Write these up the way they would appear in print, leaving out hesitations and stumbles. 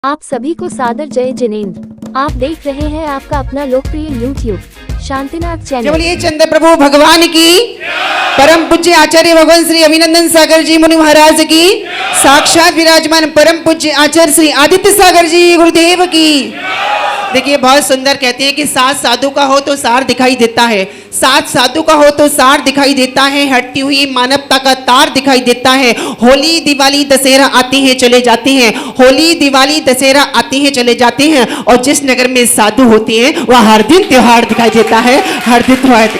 आप सभी को सादर जय जिनेंद्र। आप देख रहे हैं आपका अपना लोकप्रिय YouTube शांतिनाथ चैनल। बोलिए चंद्र प्रभु भगवान की, परम पूज्य आचार्य भगवान श्री अभिनंदन सागर जी मुनि महाराज की, साक्षात विराजमान परम पूज्य आचार्य श्री आदित्य सागर जी गुरुदेव की। देखिए बहुत सुंदर कहते हैं कि सात साधु का हो तो सार दिखाई देता है, सात साधु का हो तो सार दिखाई देता है, हटती हुई मानवता का तार दिखाई देता है। होली दिवाली दशहरा आते हैं चले जाते हैं, होली दिवाली दशहरा आते हैं चले जाते हैं, और जिस नगर में साधु होते हैं वह हर दिन त्योहार दिखाई देता है, हर दिन त्योहार।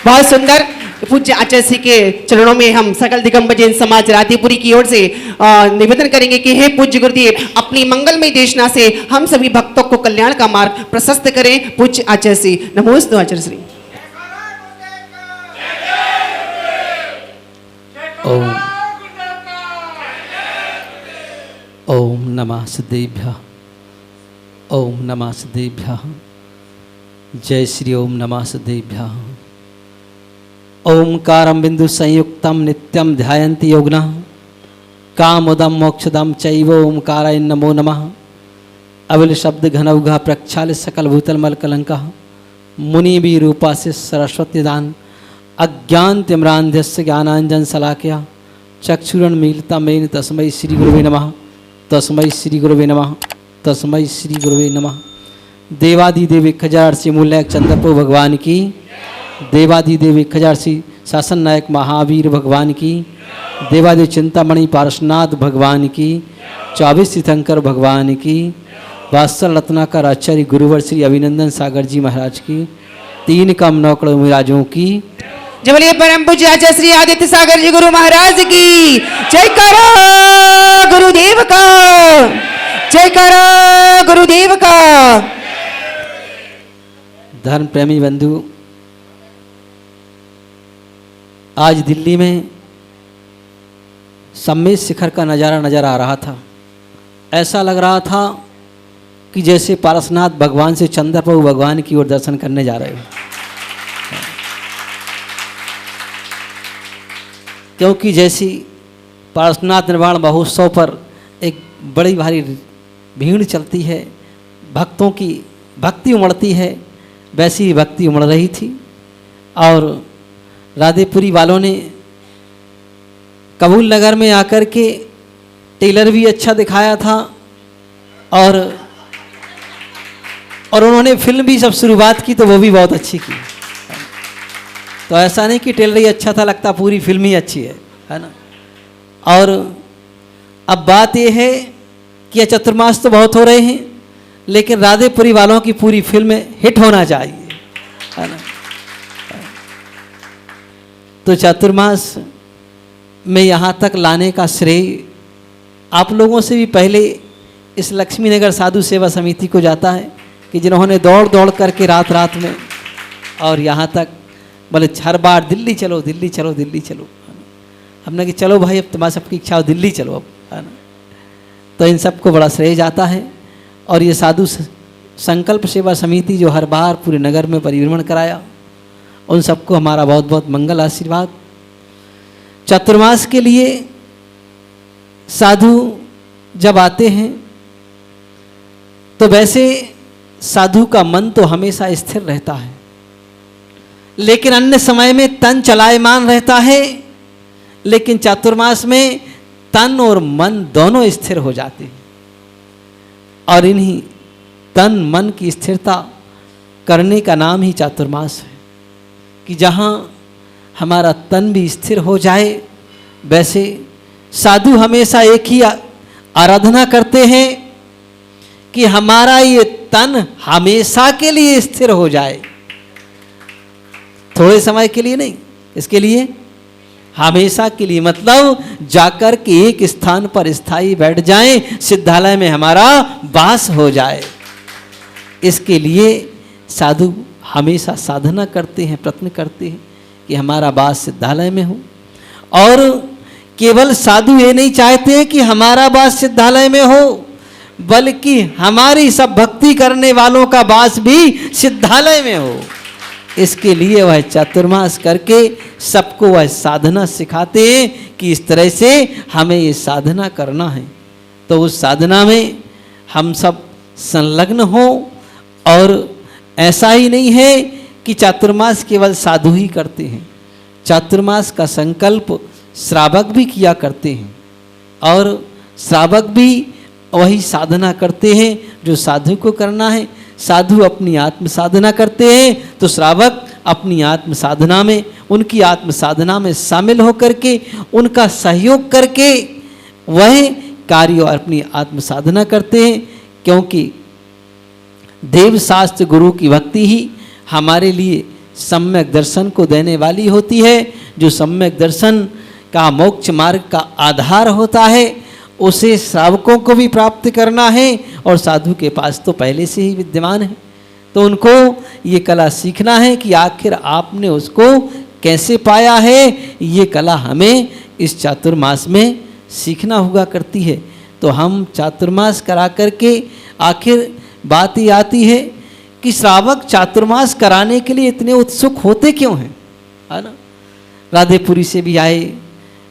बहुत सुंदर। पूज्य आचार्य श्री के चरणों में हम सकल दिगंबर जैन समाज राधेपुरी की ओर से निवेदन करेंगे कि हे पूज्य गुरुदेव, अपनी मंगलमय देशना से हम सभी भक्तों को कल्याण का मार्ग प्रशस्त करें। पूज्य आचार्य श्री। नमोस्तु आचार्य श्री। ओम ओम नमः सिद्धेभ्यः, ओम नमः सिद्धेभ्यः। जय श्री ओम नमः सिद्धेभ्यः। ओंकारं बिंदु संयुक्तं नित्यं ध्यायन्ति योगिनः, कामोदं मोक्षदं चैव ओंकाराय नमो नमः। अविल शब्द घनौघ प्रक्षाल सकल भूतल मल कलंकः, मुनि भी रूपा से सरस्वती दान, अज्ञान तिम्रांध्यस्य ज्ञानांजन सलाकया, चक्षुरण मीलता मेन तस्मै श्री गुरुवे नमः, तस्मै श्री गुरुवे नमः, तस्मै श्री गुरुवे नमः। देवादिदेव 1000 से मूल्य चंद्रप्रभु भगवान की, देवादिदेव 1000 से शासन नायक महावीर भगवान की, देवादिदेव चिंतामणि पार्श्वनाथ भगवान की, 24 तीर्थंकर भगवान की, वात्सल रत्नाकर आचार्य गुरुवर श्री अभिनंदन सागर जी महाराज की, 3 कम नौकड़ महाराजों की। जय बोलिए परम पूज्य आचार्य श्री आदित्य सागर जी गुरु महाराज की। जय करो गुरुदेव का, जय करो गुरुदेव का। धर्म प्रेमी बंधु, आज दिल्ली में सम्मेद शिखर का नज़ारा नज़र आ रहा था। ऐसा लग रहा था कि जैसे पारसनाथ भगवान से चंद्रप्रभु भगवान की ओर दर्शन करने जा रहे हो, क्योंकि जैसी पारसनाथ निर्वाण महोत्सव पर एक बड़ी भारी भीड़ चलती है, भक्तों की भक्ति उमड़ती है, वैसी ही भक्ति उमड़ रही थी। और राधेपुरी वालों ने कबूल नगर में आकर के टेलर भी अच्छा दिखाया था, और उन्होंने फिल्म भी सब शुरुआत की तो वो भी बहुत अच्छी की। तो ऐसा नहीं कि टेलर ही अच्छा था, लगता पूरी फिल्म ही अच्छी है ना। और अब बात ये है कि चतुर्मास तो बहुत हो रहे हैं, लेकिन राधेपुरी वालों की पूरी फिल्म हिट होना चाहिए, है ना। तो चातुर्मास में यहाँ तक लाने का श्रेय आप लोगों से भी पहले इस लक्ष्मीनगर साधु सेवा समिति को जाता है, कि जिन्होंने दौड़ दौड़ करके रात रात में और यहाँ तक बोले हर बार दिल्ली चलो दिल्ली चलो दिल्ली चलो। हमने कि चलो भाई, अब तुम्हारी सबकी इच्छा हो दिल्ली चलो अब, है ना। तो इन सबको बड़ा श्रेय जाता है। और ये साधु संकल्प सेवा समिति जो हर बार पूरे नगर में परिभ्रमण कराया, उन सबको हमारा बहुत बहुत मंगल आशीर्वाद। चतुर्मास के लिए साधु जब आते हैं तो वैसे साधु का मन तो हमेशा स्थिर रहता है, लेकिन अन्य समय में तन चलायमान रहता है। लेकिन चातुर्मास में तन और मन दोनों स्थिर हो जाते हैं, और इन्हीं तन मन की स्थिरता करने का नाम ही चातुर्मास है। कि जहाँ हमारा तन भी स्थिर हो जाए, वैसे साधु हमेशा एक ही आराधना करते हैं कि हमारा ये तन हमेशा के लिए स्थिर हो जाए, थोड़े समय के लिए नहीं, इसके लिए हमेशा के लिए। मतलब जाकर के एक स्थान पर स्थायी बैठ जाएं, सिद्धालय में हमारा वास हो जाए। इसके लिए साधु हमेशा साधना करते हैं, प्रयत्न करते हैं कि हमारा वास सिद्धालय में हो। और केवल साधु ये नहीं चाहते हैं कि हमारा वास सिद्धालय में हो, बल्कि हमारी सब भक्ति करने वालों का वास भी सिद्धालय में हो। इसके लिए वह चातुर्मास करके सबको वह साधना सिखाते हैं कि इस तरह से हमें ये साधना करना है। तो उस साधना में हम सब संलग्न हों। और ऐसा ही नहीं है कि चातुर्मास केवल साधु ही करते हैं, चातुर्मास का संकल्प श्रावक भी किया करते हैं। और श्रावक भी वही साधना करते हैं जो साधु को करना है। साधु अपनी आत्म साधना करते हैं तो श्रावक अपनी आत्म साधना में, उनकी आत्म साधना में शामिल होकर के, उनका सहयोग करके वह कार्य और अपनी आत्म साधना करते हैं। क्योंकि देव शास्त्र गुरु की भक्ति ही हमारे लिए सम्यक दर्शन को देने वाली होती है। जो सम्यक दर्शन का मोक्ष मार्ग का आधार होता है उसे श्रावकों को भी प्राप्त करना है और साधु के पास तो पहले से ही विद्यमान है। तो उनको ये कला सीखना है कि आखिर आपने उसको कैसे पाया है। ये कला हमें इस चातुर्मास में सीखना हुआ करती है। तो हम चातुर्मास करा करके आखिर बात ये आती है कि श्रावक चातुर्मास कराने के लिए इतने उत्सुक होते क्यों हैं, है ना। राधेपुरी से भी आए,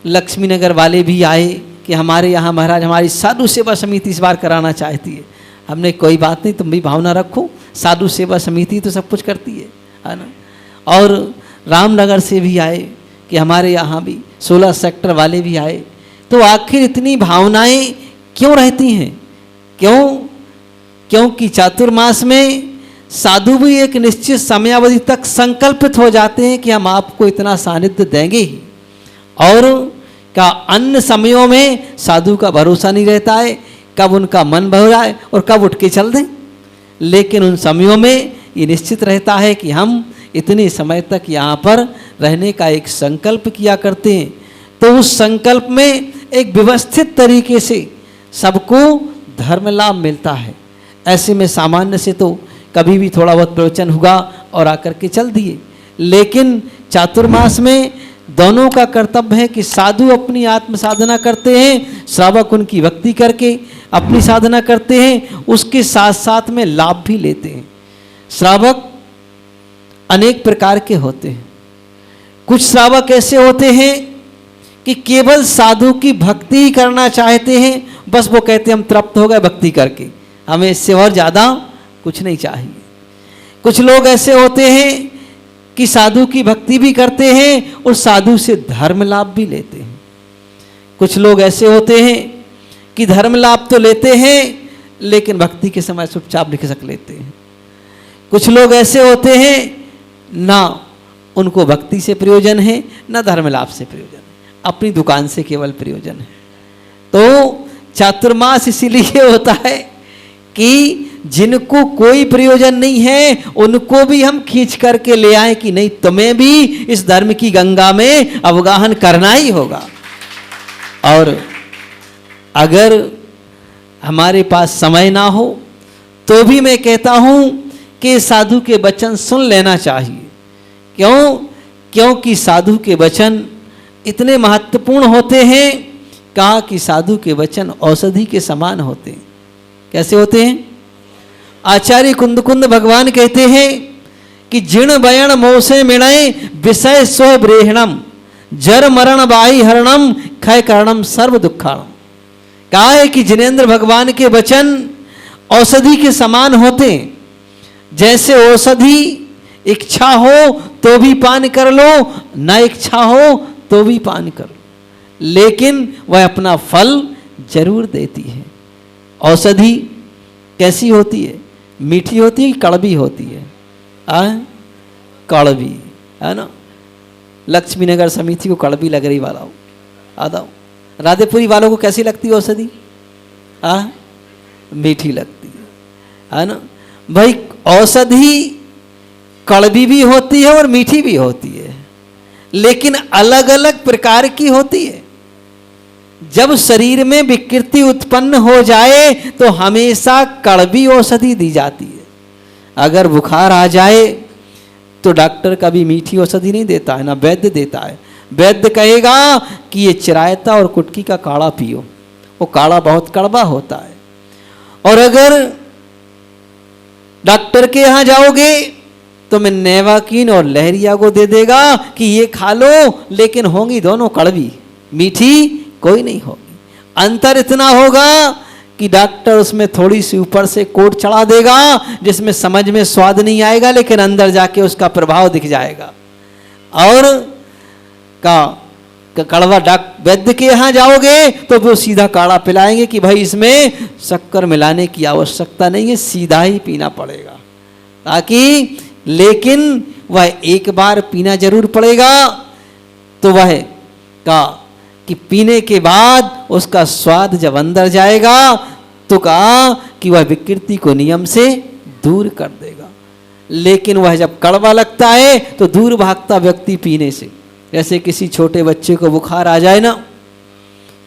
लक्ष्मी नगर वाले भी आए कि हमारे यहाँ महाराज हमारी साधु सेवा समिति इस बार कराना चाहती है। हमने कोई बात नहीं, तुम भी भावना रखो, साधु सेवा समिति तो सब कुछ करती है ना। और रामनगर से भी आए कि हमारे यहाँ भी 16 सेक्टर वाले भी आए। तो आखिर इतनी भावनाएं क्यों रहती हैं? क्योंकि चातुर्मास में साधु भी एक निश्चित समयावधि तक संकल्पित हो जाते हैं कि हम आपको इतना सानिध्य देंगे ही। और का अन्य समयों में साधु का भरोसा नहीं रहता है कब उनका मन भर जाए और कब उठ के चल दें। लेकिन उन समयों में ये निश्चित रहता है कि हम इतने समय तक यहाँ पर रहने का एक संकल्प किया करते हैं। तो उस संकल्प में एक व्यवस्थित तरीके से सबको धर्म लाभ मिलता है। ऐसे में सामान्य से तो कभी भी थोड़ा बहुत प्रवचन हुआ और आकर के चल दिए। लेकिन चातुर्मास में दोनों का कर्तव्य है कि साधु अपनी आत्म साधना करते हैं, श्रावक उनकी भक्ति करके अपनी साधना करते हैं, उसके साथ साथ में लाभ भी लेते हैं। श्रावक अनेक प्रकार के होते हैं। कुछ श्रावक ऐसे होते हैं कि केवल साधु की भक्ति ही करना चाहते हैं, बस वो कहते हैं हम तृप्त हो गए भक्ति करके, हमें इससे और ज़्यादा कुछ नहीं चाहिए। कुछ लोग ऐसे होते हैं कि साधु की भक्ति भी करते हैं और साधु से धर्म लाभ भी लेते हैं। कुछ लोग ऐसे होते हैं कि धर्म लाभ तो लेते हैं लेकिन भक्ति के समय चुपचाप खिसक लेते हैं। कुछ लोग ऐसे होते हैं ना उनको भक्ति से प्रयोजन है ना धर्म लाभ से प्रयोजन है, अपनी दुकान से केवल प्रयोजन है। तो चातुर्मास इसीलिए होता है कि जिनको कोई प्रयोजन नहीं है उनको भी हम खींच करके ले आए कि नहीं तुम्हें भी इस धर्म की गंगा में अवगाहन करना ही होगा। और अगर हमारे पास समय ना हो तो भी मैं कहता हूं कि साधु के वचन सुन लेना चाहिए। क्योंकि साधु के वचन इतने महत्वपूर्ण होते हैं। कहा कि साधु के वचन औषधि के समान होते हैं। कैसे होते हैं? आचार्य कुंद भगवान कहते हैं कि जिण बयण मोसे मिणय विषय स्व ब्रेहणम जर मरण बाई हरणम क्षय करणम सर्व दुखाणम। कहा है कि जिनेंद्र भगवान के वचन औषधि के समान होते हैं। जैसे औषधि इच्छा हो तो भी पान कर लो, न इच्छा हो तो भी पान कर लो, लेकिन वह अपना फल जरूर देती है। औषधि कैसी होती है? मीठी होती है, कड़वी होती है? कड़वी, है ना। लक्ष्मी नगर समिति को कड़वी लग रही वाला हो आदा। राधेपुरी वालों को कैसी लगती है औषधि? मीठी लगती है ना भाई। औषधि कड़वी भी होती है और मीठी भी होती है, लेकिन अलग अलग प्रकार की होती है। जब शरीर में विकृति उत्पन्न हो जाए तो हमेशा कड़वी औषधि दी जाती है। अगर बुखार आ जाए तो डॉक्टर कभी मीठी औषधि नहीं देता है, ना वैद्य देता है। वैद्य कहेगा कि ये चिरायता और कुटकी का काढ़ा पियो, वो काढ़ा बहुत कड़वा होता है। और अगर डॉक्टर के यहाँ जाओगे तो मैं नेवाकीन और लहरिया को दे देगा कि ये खा लो, लेकिन होंगी दोनों कड़वी, मीठी कोई नहीं होगी। अंतर इतना होगा कि डॉक्टर उसमें थोड़ी सी ऊपर से कोट चढ़ा देगा जिसमें समझ में स्वाद नहीं आएगा, लेकिन अंदर जाके उसका प्रभाव दिख जाएगा। और कड़वा वैद्य के यहाँ जाओगे तो वो सीधा काढ़ा पिलाएंगे कि भाई इसमें शक्कर मिलाने की आवश्यकता नहीं है, सीधा ही पीना पड़ेगा। ताकि लेकिन वह एक बार पीना जरूर पड़ेगा, तो वह कि पीने के बाद उसका स्वाद जब अंदर जाएगा तो कहा कि वह विकृति को नियम से दूर कर देगा। लेकिन वह जब कड़वा लगता है तो दूर भागता व्यक्ति पीने से। जैसे किसी छोटे बच्चे को बुखार आ जाए ना,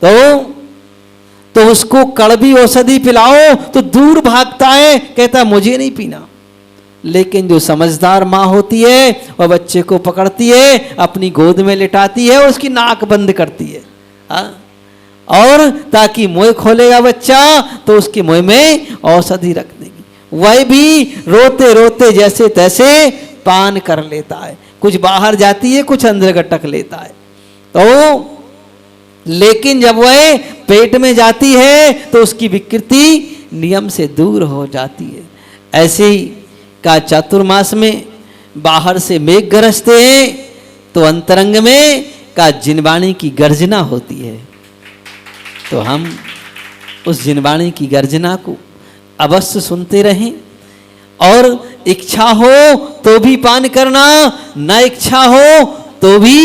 तो उसको कड़वी औषधि पिलाओ तो दूर भागता है, कहता मुझे नहीं पीना। लेकिन जो समझदार माँ होती है वह बच्चे को पकड़ती है, अपनी गोद में लिटाती है और उसकी नाक बंद करती है, और ताकि मुंह खोलेगा बच्चा तो उसके मुंह में औषधि रख देगी। वह भी रोते रोते जैसे तैसे पान कर लेता है, कुछ बाहर जाती है, कुछ अंदर गटक लेता है। तो लेकिन जब वह पेट में जाती है तो उसकी विकृति नियम से दूर हो जाती है। ऐसे ही का चातुर्मास में बाहर से मेघ गरजते हैं तो अंतरंग में का जिनवाणी की गर्जना होती है। तो हम उस जिनवाणी की गर्जना को अवश्य सुनते रहें, और इच्छा हो तो भी पान करना, न इच्छा हो तो भी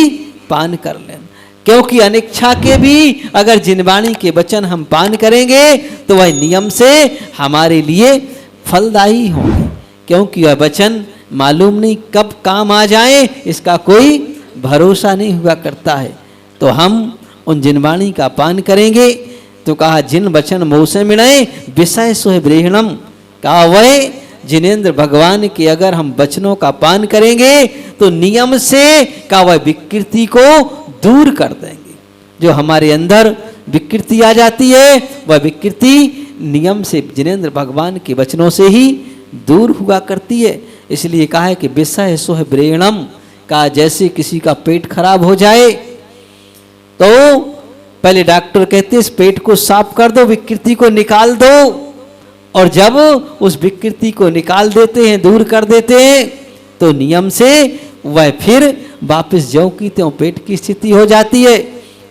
पान कर लेना। क्योंकि अनिच्छा के भी अगर जिनवाणी के वचन हम पान करेंगे तो वह नियम से हमारे लिए फलदायी होंगे। क्योंकि वह वचन मालूम नहीं कब काम आ जाए, इसका कोई भरोसा नहीं हुआ करता है। तो हम उन जिनवाणी का पान करेंगे। तो कहा जिन वचन मोह से मिलाए विषय सोह ब्रेहणम, कहा वह जिनेन्द्र भगवान के अगर हम वचनों का पान करेंगे तो नियम से का वह विकृति को दूर कर देंगे। जो हमारे अंदर विकृति आ जाती है वह विकृति नियम से जिनेन्द्र भगवान के वचनों से ही दूर हुआ करती है। इसलिए कहा है कि विषय सोह ब्रेणम, का जैसे किसी का पेट खराब हो जाए तो पहले डॉक्टर कहते हैं इस पेट को साफ कर दो, विकृति को निकाल दो, और जब उस विकृति को निकाल देते हैं, दूर कर देते हैं, तो नियम से वह फिर वापस ज्यों की त्यों पेट की स्थिति हो जाती है,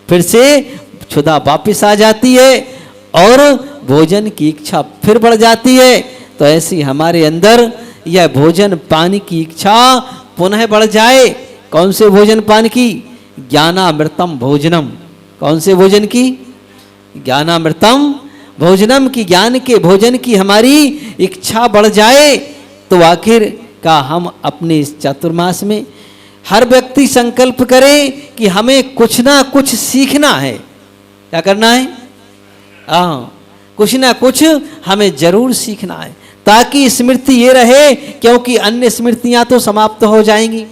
फिर से क्षुधा वापस आ जाती है और भोजन की इच्छा फिर बढ़ जाती है। तो ऐसी हमारे अंदर यह भोजन पान की इच्छा पुनः बढ़ जाए। कौन से भोजन पान की? ज्ञानामृतम भोजनम। कौन से भोजन की? ज्ञानामृतम भोजनम की, ज्ञान के भोजन की हमारी इच्छा बढ़ जाए। तो आखिर का हम अपने इस चातुर्मास में हर व्यक्ति संकल्प करे कि हमें कुछ ना कुछ सीखना है। क्या करना है? कुछ ना कुछ हमें जरूर सीखना है, ताकि स्मृति ये रहे, क्योंकि अन्य स्मृतियां तो समाप्त हो जाएंगी,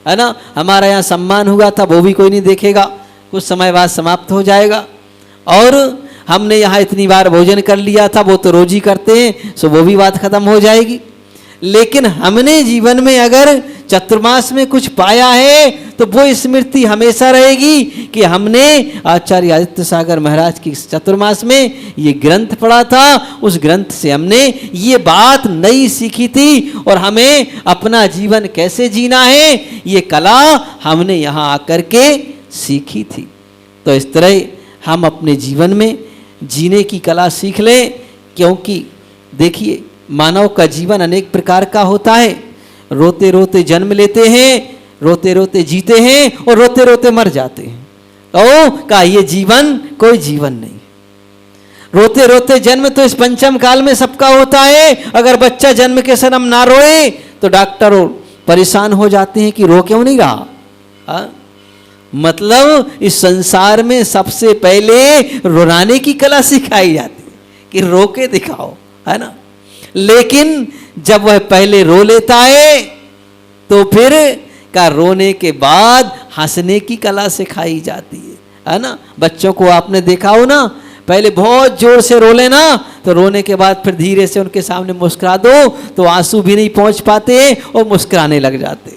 है ना। हमारा यहाँ सम्मान हुआ था वो भी कोई नहीं देखेगा, कुछ समय बाद समाप्त हो जाएगा। और हमने यहाँ इतनी बार भोजन कर लिया था वो तो रोज ही करते हैं, सो वो भी बात खत्म हो जाएगी। लेकिन हमने जीवन में अगर चतुर्मास में कुछ पाया है तो वो स्मृति हमेशा रहेगी कि हमने आचार्य आदित्य सागर महाराज की चतुर्मास में ये ग्रंथ पढ़ा था, उस ग्रंथ से हमने ये बात नई सीखी थी, और हमें अपना जीवन कैसे जीना है ये कला हमने यहाँ आकर के सीखी थी। तो इस तरह हम अपने जीवन में जीने की कला सीख लें, क्योंकि देखिए मानव का जीवन अनेक प्रकार का होता है। रोते रोते जन्म लेते हैं, रोते रोते जीते हैं और रोते रोते मर जाते हैं। तो का ये जीवन कोई जीवन नहीं। रोते रोते जन्म तो इस पंचम काल में सबका होता है। अगर बच्चा जन्म के समय ना रोए तो डॉक्टर परेशान हो जाते हैं कि रो क्यों नहीं रहा। मतलब इस संसार में सबसे पहले रुलाने की कला सिखाई जाती है कि रो के दिखाओ, है ना। लेकिन जब वह पहले रो लेता है तो फिर का रोने के बाद हंसने की कला सिखाई जाती है ना। बच्चों को आपने देखा हो ना, पहले बहुत जोर से रो लेना, तो रोने के बाद फिर धीरे से उनके सामने मुस्कुरा दो तो आंसू भी नहीं पहुंच पाते और मुस्कुराने लग जाते।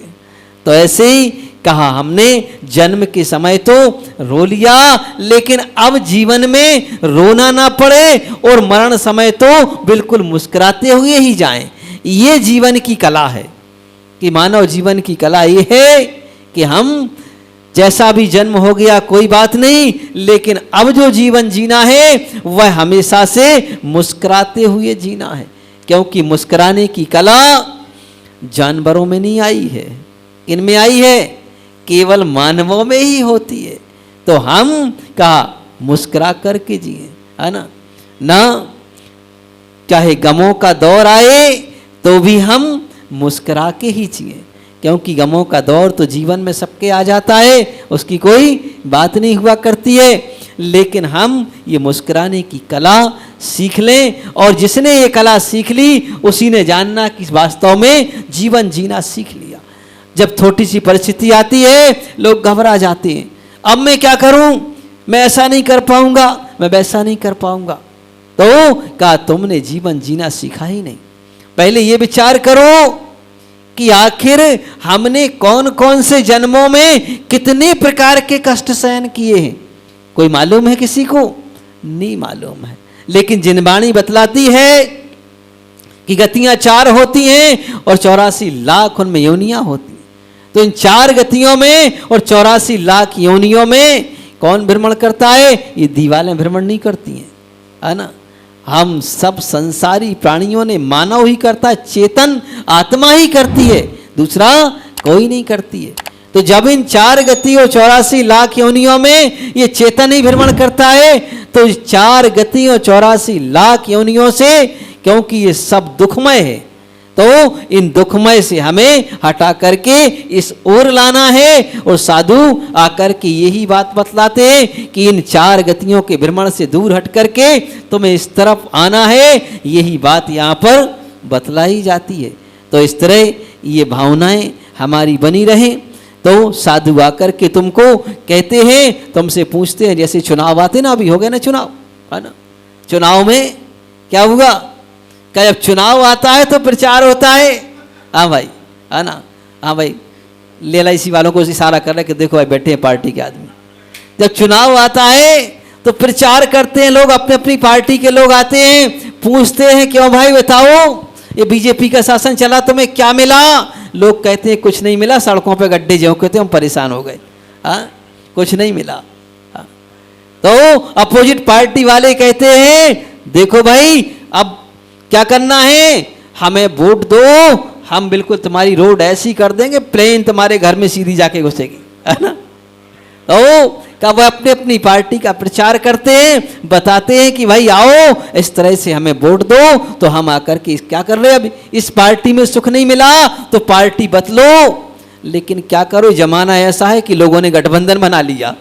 तो ऐसे ही कहा हमने जन्म के समय तो रो लिया, लेकिन अब जीवन में रोना ना पड़े और मरण समय तो बिल्कुल मुस्कुराते हुए ही जाएं। ये जीवन की कला है, कि मानव जीवन की कला ये है कि हम जैसा भी जन्म हो गया कोई बात नहीं, लेकिन अब जो जीवन जीना है वह हमेशा से मुस्कुराते हुए जीना है, क्योंकि मुस्कुराने की कला जानवरों में नहीं आई है, इनमें आई है, केवल मानवों में ही होती है। तो हम कहा मुस्कुरा करके जिए, है ना, ना चाहे गमों का दौर आए तो भी हम मुस्कुरा के ही जिए, क्योंकि गमों का दौर तो जीवन में सबके आ जाता है, उसकी कोई बात नहीं हुआ करती है, लेकिन हम ये मुस्कुराने की कला सीख लें। और जिसने ये कला सीख ली उसी ने जानना कि वास्तव में जीवन जीना सीख लिया। जब छोटी सी परिस्थिति आती है लोग घबरा जाते हैं, अब मैं क्या करूं, मैं ऐसा नहीं कर पाऊंगा, मैं वैसा नहीं कर पाऊंगा। तो कहा तुमने जीवन जीना सीखा ही नहीं। पहले ये विचार करो कि आखिर हमने कौन कौन से जन्मों में कितने प्रकार के कष्ट सहन किए हैं। कोई मालूम है किसी को? नहीं मालूम है। लेकिन जिनवाणी बतलाती है कि गतियां 4 होती हैं और 84 लाख उनमें योनियां होती हैं। तो इन 4 गतियों में और 84 लाख योनियों में कौन भ्रमण करता है? ये दीवालें भ्रमण नहीं करती हैं, है ना। हम सब संसारी प्राणियों ने, मानव ही करता है, चेतन आत्मा ही करती है, दूसरा कोई नहीं करती है। तो जब इन 4 गति और 84 लाख योनियों में ये चेतन ही भ्रमण करता है, तो 4 गति और 84 लाख योनियों से, क्योंकि ये सब दुखमय है, तो इन दुखमय से हमें हटा करके इस ओर लाना है। और साधु आकर के यही बात बतलाते हैं कि इन 4 गतियों के भ्रमण से दूर हट करके तुम्हें इस तरफ आना है, यही बात यहाँ पर बतलाई जाती है। तो इस तरह ये भावनाएं हमारी बनी रहें। तो साधु आकर के तुमको कहते हैं, तुमसे पूछते हैं, जैसे चुनाव आते ना, अभी हो गए ना चुनाव, है ना, चुनाव में क्या हुआ, क्या जब चुनाव आता है तो प्रचार होता है, हाँ भाई, है ना, हाँ भाई, LIC वालों को इशारा कर रहे कि देखो भाई बैठे हैं पार्टी के आदमी। जब चुनाव आता है तो प्रचार करते हैं लोग, अपने अपनी पार्टी के लोग आते हैं, पूछते हैं क्यों भाई बताओ, ये बीजेपी का शासन चला तुम्हें क्या मिला? लोग कहते हैं कुछ नहीं मिला, सड़कों पे गड्ढे जो कहते हम परेशान हो गए, हाँ, कुछ नहीं मिला। हाँ। तो अपोजिट पार्टी वाले कहते हैं देखो भाई अब क्या करना है, हमें वोट दो, हम बिल्कुल तुम्हारी रोड ऐसी कर देंगे, प्लेन तुम्हारे घर में सीधी जाके घुसेगी, है ना। तो क्या वो अपने अपनी पार्टी का प्रचार करते हैं, बताते हैं कि भाई आओ इस तरह से हमें वोट दो, तो हम आकर के क्या कर रहे हैं, अब इस पार्टी में सुख नहीं मिला तो पार्टी बदलो। लेकिन क्या करो, जमाना ऐसा है कि लोगों ने गठबंधन बना लिया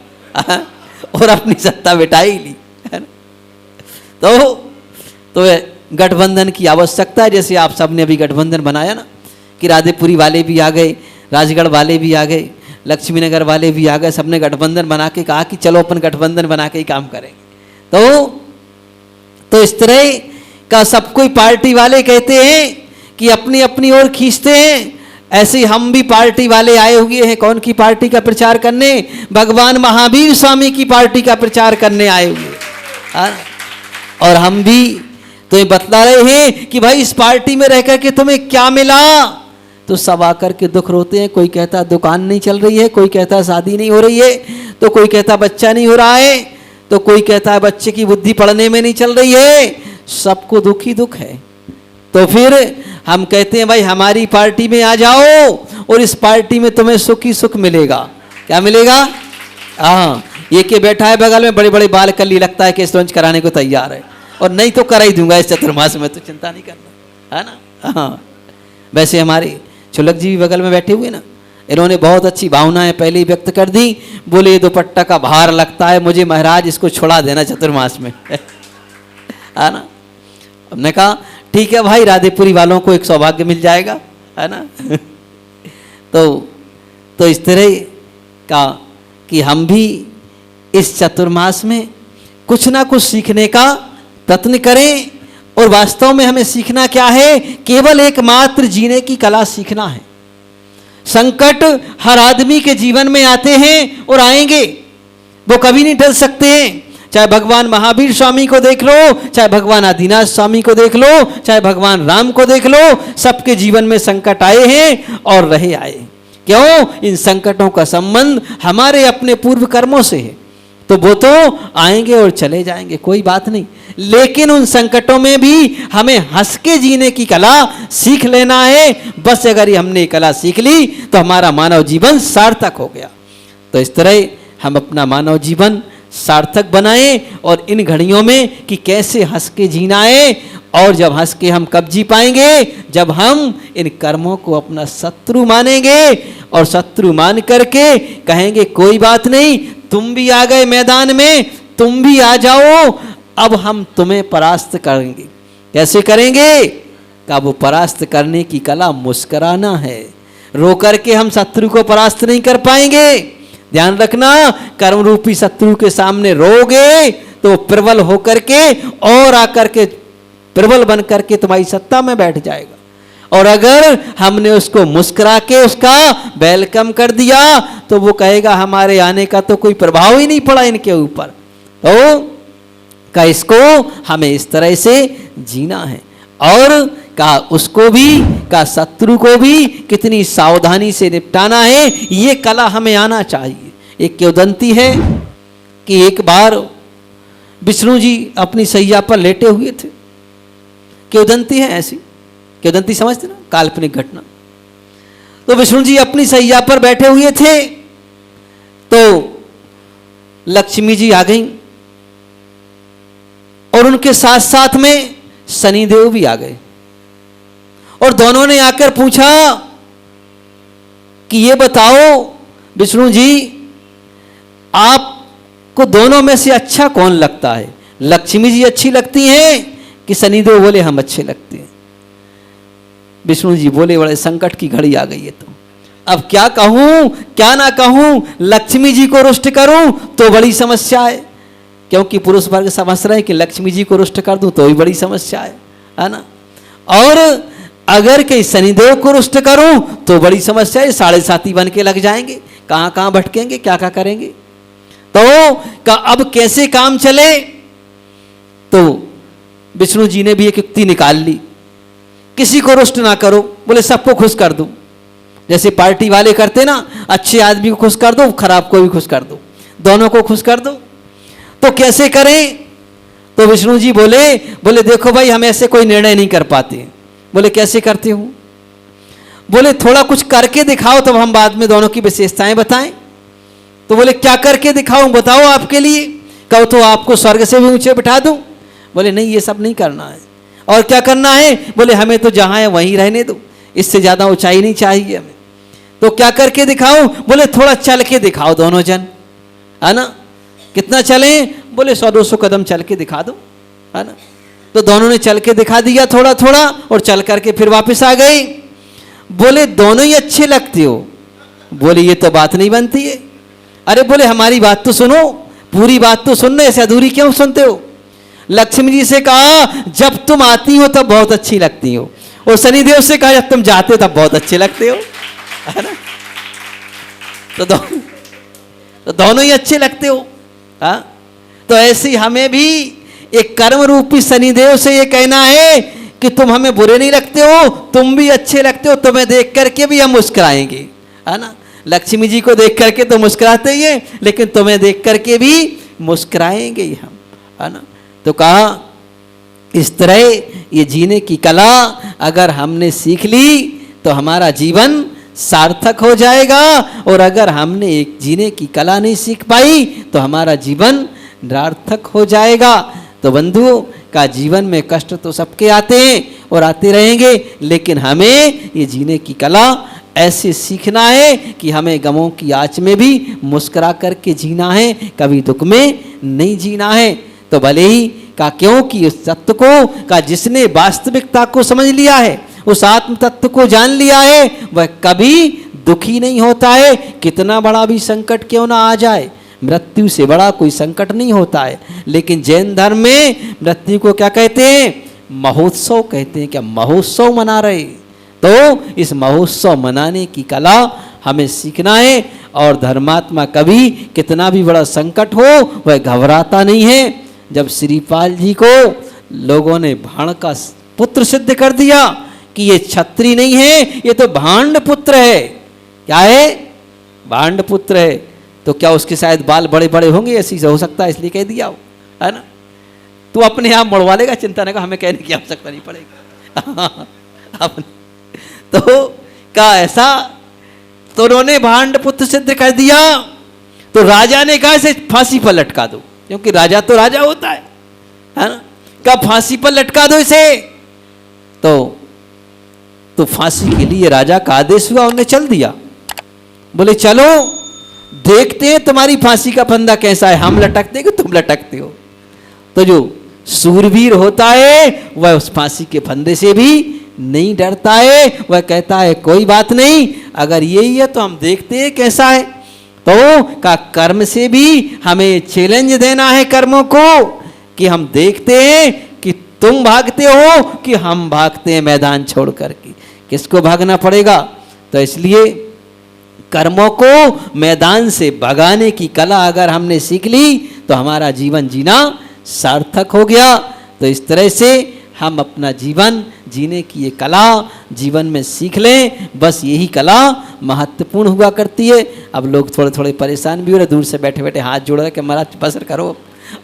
और अपनी सत्ता बिठा ही ली, है ना। तो गठबंधन की आवश्यकता है, जैसे आप सबने अभी गठबंधन बनाया ना, कि राधेपुरी वाले भी आ गए, राजगढ़ वाले भी आ गए, लक्ष्मी नगर वाले भी आ गए, सबने गठबंधन बना के कहा कि चलो अपन गठबंधन बना के ही काम करेंगे। तो इस तरह का सब कोई पार्टी वाले कहते हैं कि अपनी अपनी ओर खींचते हैं। ऐसे हम भी पार्टी वाले आए हुए हैं, कौन की पार्टी का प्रचार करने? भगवान महावीर स्वामी की पार्टी का प्रचार करने आए हुए। और हम भी तो ये बतला रहे हैं कि भाई इस पार्टी में रह करके तुम्हें क्या मिला? तो सब आकर के दुख रोते हैं। कोई कहता दुकान नहीं चल रही है, कोई कहता शादी नहीं हो रही है, तो कोई कहता बच्चा नहीं हो रहा है, तो कोई कहता है बच्चे की बुद्धि पढ़ने में नहीं चल रही है। सबको दुख ही दुख है। तो फिर हम कहते हैं भाई हमारी पार्टी में आ जाओ और इस पार्टी में तुम्हें सुख ही सुख मिलेगा। क्या मिलेगा? हाँ, ये के बैठा है बगल में, बड़े बड़े बाल कली, लगता है कि लॉन्च कराने को तैयार है, और नहीं तो करा ही दूंगा इस चतुर्मास में, तो चिंता नहीं करना, है ना। हाँ, वैसे हमारे चुलक जी भी बगल में बैठे हुए ना, इन्होंने बहुत अच्छी भावनाएं पहले ही व्यक्त कर दी। बोले ये दुपट्टा का भार लगता है मुझे महाराज, इसको छुड़ा देना चतुर्मास में है ना। हमने कहा ठीक है भाई, राधेपुरी वालों को एक सौभाग्य मिल जाएगा, है ना तो इस तरह का कि हम भी इस चतुर्मास में कुछ ना कुछ सीखने का प्रयत्न करें। और वास्तव में हमें सीखना क्या है? केवल एकमात्र जीने की कला सीखना है। संकट हर आदमी के जीवन में आते हैं और आएंगे, वो कभी नहीं टल सकते हैं। चाहे भगवान महावीर स्वामी को देख लो, चाहे भगवान आदिनाथ स्वामी को देख लो, चाहे भगवान राम को देख लो, सबके जीवन में संकट आए हैं और रहे आए। क्यों? इन संकटों का संबंध हमारे अपने पूर्व कर्मों से है। तो वो तो आएंगे और चले जाएंगे, कोई बात नहीं, लेकिन उन संकटों में भी हमें हंस के जीने की कला सीख लेना है। बस अगर ये हमने कला सीख ली तो हमारा मानव जीवन सार्थक हो गया। तो इस तरह हम अपना मानव जीवन सार्थक बनाएं और इन घड़ियों में कि कैसे हंस के जीना है। और जब हंस के हम कब जी पाएंगे? जब हम इन कर्मों को अपना शत्रु मानेंगे और शत्रु मान करके कहेंगे कोई बात नहीं, तुम भी आ गए मैदान में, तुम भी आ जाओ, अब हम तुम्हें परास्त करेंगे। कैसे करेंगे? का वो परास्त करने की कला मुस्कुराना है। रो करके हम शत्रु को परास्त नहीं कर पाएंगे। ध्यान रखना, कर्म रूपी शत्रु के सामने रोगे तो प्रबल होकर के और आकर के प्रबल बन करके तुम्हारी सत्ता में बैठ जाएगा। और अगर हमने उसको मुस्कुरा के उसका वेलकम कर दिया तो वो कहेगा हमारे आने का तो कोई प्रभाव ही नहीं पड़ा इनके ऊपर। तो का इसको हमें इस तरह से जीना है। और का उसको भी, का शत्रु को भी कितनी सावधानी से निपटाना है, ये कला हमें आना चाहिए। एक किंवदंती है कि एक बार विष्णु जी अपनी सैया पर लेटे हुए थे। किंवदंती है ऐसी, किंवदंती समझते ना, काल्पनिक घटना। तो विष्णु जी अपनी सैया पर बैठे हुए थे तो लक्ष्मी जी आ गई और उनके साथ साथ में शनिदेव भी आ गए। और दोनों ने आकर पूछा कि ये बताओ विष्णु जी, आपको दोनों में से अच्छा कौन लगता है? लक्ष्मी जी अच्छी लगती हैं कि शनिदेव? बोले हम अच्छे लगते हैं। विष्णु जी बोले बड़े संकट की घड़ी आ गई है, तो अब क्या कहूं क्या ना कहूं, लक्ष्मी जी को रुष्ट करूं तो बड़ी समस्या है, क्योंकि पुरुष वर्ग समझ रहे हैं कि लक्ष्मी जी को रुष्ट कर दूं तो भी बड़ी समस्या है ना। और अगर कहीं शनिदेव को रुष्ट करूं तो बड़ी समस्या है, साढ़े साथी बन के लग जाएंगे, कहां कहां भटकेंगे, क्या क्या करेंगे। तो अब कैसे काम चले? तो विष्णु जी ने भी एक युक्ति निकाल ली, किसी को रुष्ट ना करो, बोले सबको खुश कर दो। जैसे पार्टी वाले करते ना, अच्छे आदमी को खुश कर दो, खराब को भी खुश कर दो, दोनों को खुश कर दो। तो कैसे करें? तो विष्णु जी बोले देखो भाई, हम ऐसे कोई निर्णय नहीं कर पाते। बोले कैसे करते हो? बोले थोड़ा कुछ करके दिखाओ तब हम बाद में दोनों की विशेषताएं बताएं। तो बोले क्या करके दिखाऊं, बताओ आपके लिए। कहो तो आपको स्वर्ग से भी ऊंचे बिठा दूं। बोले नहीं, ये सब नहीं करना है। और क्या करना है? बोले हमें तो जहां है वहीं रहने दो, इससे ज्यादा ऊंचाई नहीं चाहिए हमें। तो क्या करके दिखाऊं? बोले थोड़ा चल के दिखाओ दोनों जन, है ना। कितना चले? बोले 100-200 कदम चल के दिखा दो, है ना। तो दोनों ने चल के दिखा दिया थोड़ा थोड़ा, और चल करके फिर वापस आ गए। बोले दोनों ही अच्छे लगते हो। बोले ये तो बात नहीं बनती है। अरे बोले हमारी बात तो सुनो, पूरी बात तो सुनना, ऐसे अधूरी क्यों सुनते हो। लक्ष्मी जी से कहा जब तुम आती हो तब बहुत अच्छी लगती हो, और शनिदेव से कहा जब तुम जाते हो तब बहुत अच्छे लगते हो, है ना। तो दोनों ही अच्छे लगते हो। हाँ, तो ऐसे ही हमें भी एक कर्म रूपी शनिदेव से ये कहना है कि तुम हमें बुरे नहीं लगते हो, तुम भी अच्छे लगते हो, तुम्हें देख करके भी हम मुस्कुराएंगे, है ना। लक्ष्मी जी को देख करके तो मुस्कुराते ही हैं, लेकिन तुम्हें देख करके भी मुस्कुराएंगे ही हम, है ना। तो कहा इस तरह ये जीने की कला अगर हमने सीख ली तो हमारा जीवन सार्थक हो जाएगा, और अगर हमने एक जीने की कला नहीं सीख पाई तो हमारा जीवन निरर्थक हो जाएगा। तो बंधुओं का जीवन में कष्ट तो सबके आते हैं और आते रहेंगे, लेकिन हमें ये जीने की कला ऐसे सीखना है कि हमें गमों की आँच में भी मुस्कुरा करके जीना है, कभी दुख में नहीं जीना है। तो भले ही का क्योंकि उस तत्व को का जिसने वास्तविकता को समझ लिया है, उस आत्म तत्व को जान लिया है, वह कभी दुखी नहीं होता है। कितना बड़ा भी संकट क्यों ना आ जाए, मृत्यु से बड़ा कोई संकट नहीं होता है। लेकिन जैन धर्म में मृत्यु को क्या कहते हैं? महोत्सव कहते हैं। क्या महोत्सव मना रहे? तो इस महोत्सव मनाने की कला हमें सीखना है। और धर्मात्मा कभी कितना भी बड़ा संकट हो वह घबराता नहीं है। जब श्रीपाल जी को लोगों ने भाण का पुत्र सिद्ध कर दिया कि ये छत्री नहीं है, ये तो भांड पुत्र है। क्या है? भांड पुत्र है। तो क्या उसके शायद बाल बड़े बड़े होंगे, ऐसी हो सकता है, इसलिए कह दिया हो, है ना। तू अपने आप मुड़वा लेगा, चिंता नहीं, हमें कहने की आवश्यकता नहीं पड़ेगी। तो क्या ऐसा? तो उन्होंने भांड पुत्र सिद्ध कर दिया। तो राजा ने कहा इसे फांसी पर लटका दो, क्योंकि राजा तो राजा होता है ना। क्या फांसी पर लटका दो इसे। तो फांसी के लिए राजा का आदेश हुआ, उन्हें चल दिया। बोले चलो देखते हैं तुम्हारी फांसी का फंदा कैसा है, हम लटकते कि तुम लटकते हो। तो जो सूरवीर होता है वह उस फांसी के फंदे से भी नहीं डरता है। वह कहता है कोई बात नहीं, अगर यही है तो हम देखते हैं कैसा है। तो का कर्म से भी हमें चैलेंज देना है कर्मों को, कि हम देखते हैं कि तुम भागते हो कि हम भागते हैं मैदान छोड़ करके, किसको भागना पड़ेगा। तो इसलिए कर्मों को मैदान से भगाने की कला अगर हमने सीख ली तो हमारा जीवन जीना सार्थक हो गया। तो इस तरह से हम अपना जीवन जीने की ये कला जीवन में सीख लें। बस यही कला महत्वपूर्ण हुआ करती है। अब लोग थोड़े थोड़े परेशान भी हो रहे, दूर से बैठे बैठे हाथ जोड़ रहे कि महाराज बसर करो,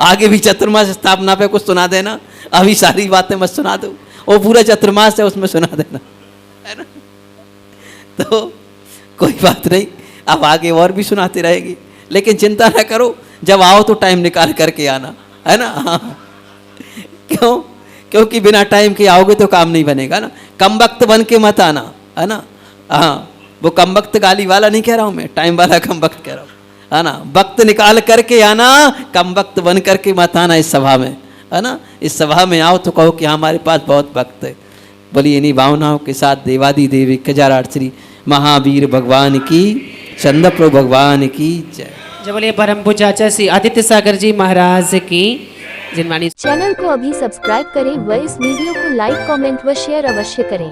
आगे भी चतुर्मास स्थापना पे कुछ सुना देना, अभी सारी बातें मत सुना दो, वो पूरा चतुर्मास है उसमें सुना देना, है ना। तो कोई बात नहीं, अब आगे और भी सुनाते रहेंगे, लेकिन चिंता ना करो, जब आओ तो टाइम निकाल करके आना, है ना। क्यों? क्योंकि बिना टाइम के आओगे तो काम नहीं बनेगा ना। कम वक्त बन के मत आना, है ना। हाँ, वो कम वक्त गाली वाला नहीं कह रहा हूँ मैं, टाइम वाला कम वक्त कह रहा हूँ, है ना। वक्त निकाल करके आना, कम वक्त बन करके मत आना इस सभा में, है ना। इस सभा में आओ तो कहो कि हमारे पास बहुत वक्त है। बोलिए इन्हीं भावनाओं के साथ देवादि देवी कजाराट श्री महावीर भगवान की, चंद्रप्रभु भगवान की जय। जय बोलिए परम पूज्य आचार्य श्री आदित्य सागर जी महाराज की जिनवाणी। चैनल को अभी सब्सक्राइब करें व इस वीडियो को लाइक कमेंट व शेयर अवश्य करें।